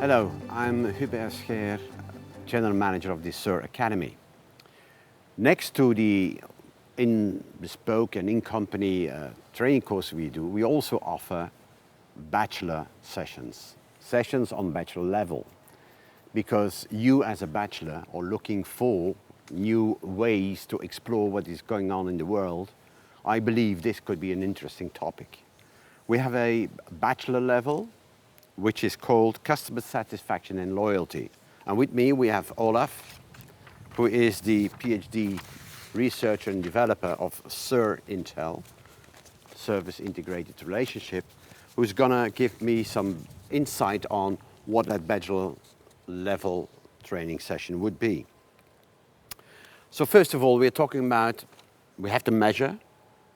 Hello, I'm Hubert Scheer, General Manager of the SiR Academy. Next to the bespoke and in-company training course we do, we also offer bachelor sessions on bachelor level. Because you as a bachelor are looking for new ways to explore what is going on in the world, I believe this could be an interesting topic. We have a bachelor level, which is called Customer Satisfaction and Loyalty. And with me we have Olaf, who is the PhD researcher and developer of SiR Intel, Service Integrated Relationship, who's gonna give me some insight on what that bachelor level training session would be. So first of all, we're talking about, we have to measure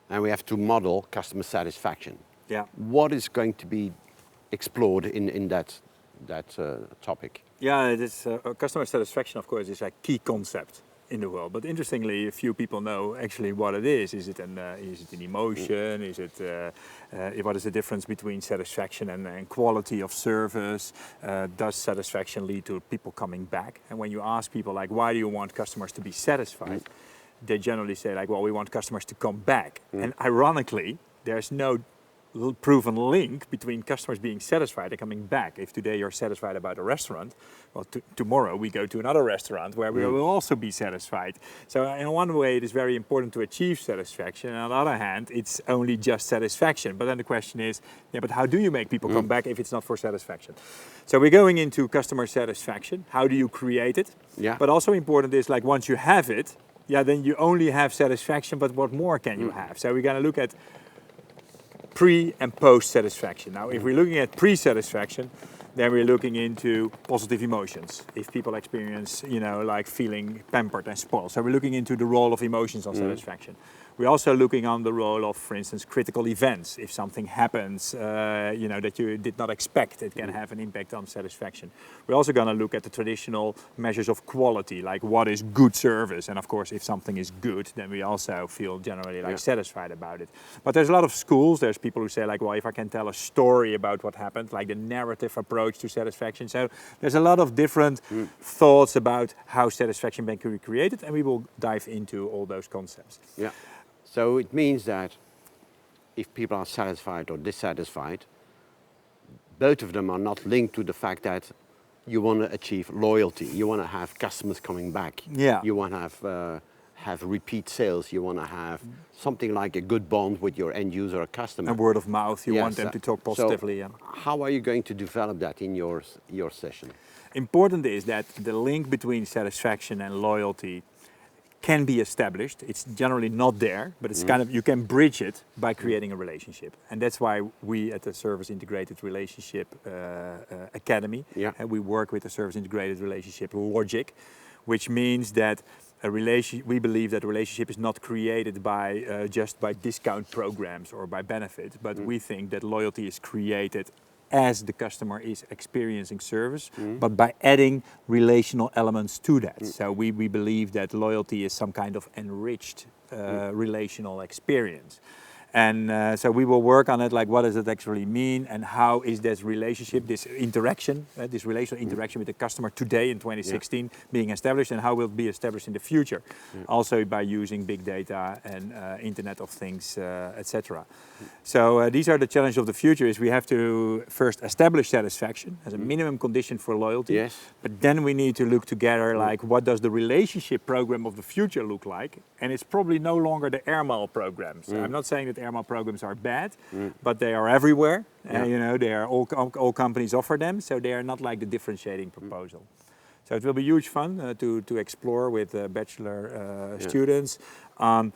and we have to model customer satisfaction. Yeah. What is going to be explored in that topic? Yeah, customer satisfaction, of course, is a key concept in the world. But interestingly, a few people know actually what it is. Is it an emotion? Is it what is the difference between satisfaction and quality of service? Does satisfaction lead to people coming back? And when you ask people like, why do you want customers to be satisfied? They generally say like, well, we want customers to come back. And ironically, there's no proven link between customers being satisfied and coming back. If today you're satisfied about a restaurant, well, tomorrow we go to another restaurant where we will also be satisfied. So in one way it is very important to achieve satisfaction, and on the other hand it's only just satisfaction. But then the question is, yeah, but how do you make people come back if it's not for satisfaction? So we're going into customer satisfaction. How do you create it? Yeah. But also important is like once you have it, yeah, then you only have satisfaction, but what more can you have? So we're going to look at pre and post satisfaction. Now, if we're looking at pre-satisfaction, then we're looking into positive emotions. If people experience, like feeling pampered and spoiled. So we're looking into the role of emotions on satisfaction. We're also looking on the role of, for instance, critical events. If something happens, that you did not expect, it can have an impact on satisfaction. We're also going to look at the traditional measures of quality, like what is good service. And of course, if something is good, then we also feel generally satisfied about it. But there's a lot of schools. There's people who say like, well, if I can tell a story about what happened, like the narrative approach to satisfaction. So there's a lot of different thoughts about how satisfaction can be created, and we will dive into all those concepts. Yeah. So it means that if people are satisfied or dissatisfied, both of them are not linked to the fact that you want to achieve loyalty. You want to have customers coming back. Yeah. You want to have repeat sales. You want to have something like a good bond with your end user or customer. And word of mouth. You want them to talk positively. So how are you going to develop that in your session? Important is that the link between satisfaction and loyalty can be established. It's generally not there, but it's kind of, you can bridge it by creating a relationship. And that's why we at the Service Integrated Relationship Academy, we work with the Service Integrated Relationship logic, which means that we believe that a relationship is not created by just by discount programs or by benefit, but we think that loyalty is created as the customer is experiencing service, but by adding relational elements to that. So we believe that loyalty is some kind of enriched relational experience. And so we will work on it, like what does it actually mean and how is this relationship, this interaction, this relational interaction with the customer today in 2016 being established, and how will it be established in the future? Also by using big data and Internet of Things, etc. So these are the challenges of the future. Is we have to first establish satisfaction as a minimum condition for loyalty, but then we need to look together like what does the relationship program of the future look like, and it's probably no longer the air mile programs. I'm not saying that air mile programs are bad, but they are everywhere. They are all companies offer them, so they are not like the differentiating proposal. So it will be huge fun to explore with bachelor students on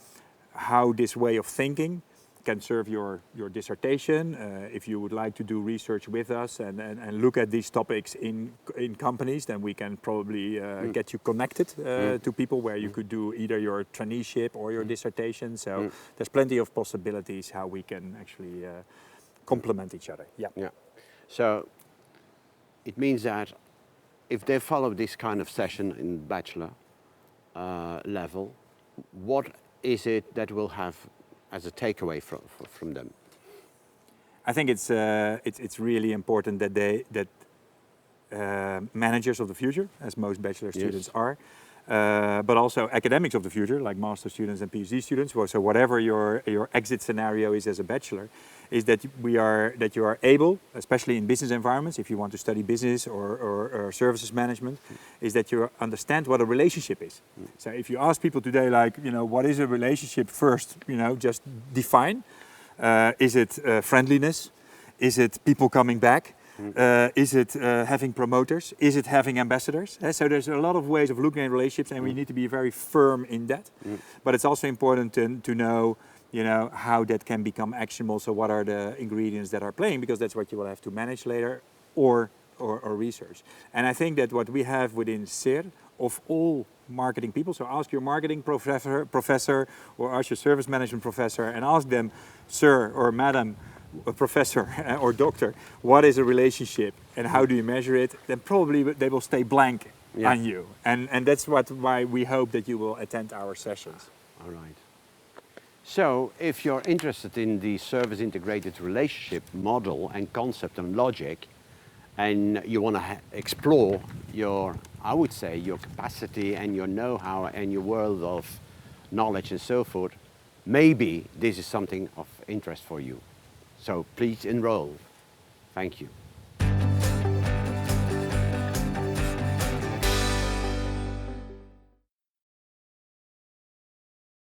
how this way of thinking can serve your dissertation. If you would like to do research with us and look at these topics in companies, then we can probably get you connected to people where you could do either your traineeship or your dissertation. So there's plenty of possibilities how we can actually complement each other. Yeah. So it means that if they follow this kind of session in bachelor level, what is it that will have as a takeaway from them? I think it's really important that managers of the future, as most bachelor students Yes. are, but also academics of the future, like master students and PhD students. So whatever your exit scenario is as a bachelor, is that you are able, especially in business environments, if you want to study business or services management, is that you understand what a relationship is. So if you ask people today, like, what is a relationship first, just define. Is it friendliness? Is it people coming back? Is it having promoters? Is it having ambassadors? So there's a lot of ways of looking at relationships, and we need to be very firm in that. But it's also important to know, how that can become actionable. So what are the ingredients that are playing? Because that's what you will have to manage later, or research. And I think that what we have within SiR, of all marketing people, so ask your marketing professor, or ask your service management professor, and ask them, sir or madam, professor or doctor, what is a relationship and how do you measure it? Then probably they will stay blank on you. And that's why we hope that you will attend our sessions. All right. So if you're interested in the service integrated relationship model and concept and logic, and you want to explore your, I would say, your capacity and your know-how and your world of knowledge and so forth, maybe this is something of interest for you. So please enroll. Thank you.